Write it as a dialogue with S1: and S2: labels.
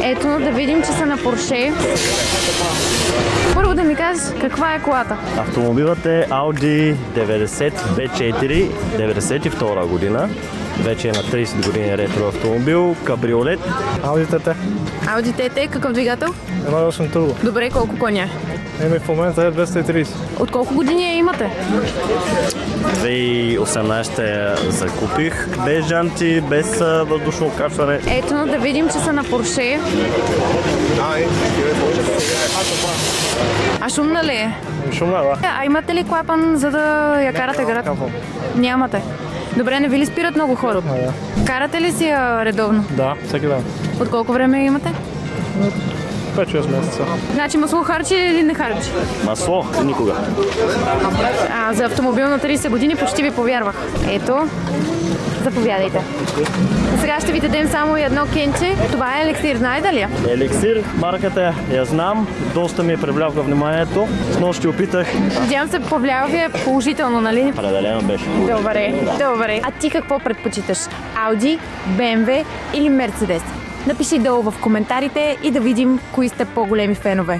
S1: Ето, да видим, че са на Порше. Първо да ми кажеш каква е колата.
S2: Автомобилът е Audi 90 B4, 92 година. Вече е на 30 години ретро автомобил, кабриолет.
S3: Audi TT.
S1: Audi TT, какъв двигател?
S3: 1.8 турбо.
S1: Добре, колко коня?
S3: В момента е 230.
S1: От колко години я имате?
S2: 2018 я закупих, без жанти, без въздушно качване.
S1: Ето, да видим, че са на Порше. А шумна ли е?
S3: Шумна, да.
S1: А имате ли клапан, за да я карате град? Нямате. Добре, не ви ли спират много хора?
S3: Да.
S1: Карате ли си я редовно?
S3: Да, всеки ден.
S1: От колко време я имате?
S3: 5-6 месеца.
S1: Значи масло харчи или не харчи?
S2: Масло? Никога.
S1: А за автомобил на 30 години почти ви повярвах. Ето, заповядайте. Сега ще ви дадем само едно кенче. Това е еликсир, знаете ли я?
S2: Еликсир, марката я знам, доста ми е привлякла вниманието. Снощи опитах.
S1: Надявам се, повлиял ви е положително, нали?
S2: Определено беше.
S1: Добре, добре. А ти какво предпочиташ? Audi, BMW или Mercedes? Напиши долу в коментарите и да видим кои сте по-големи фенове.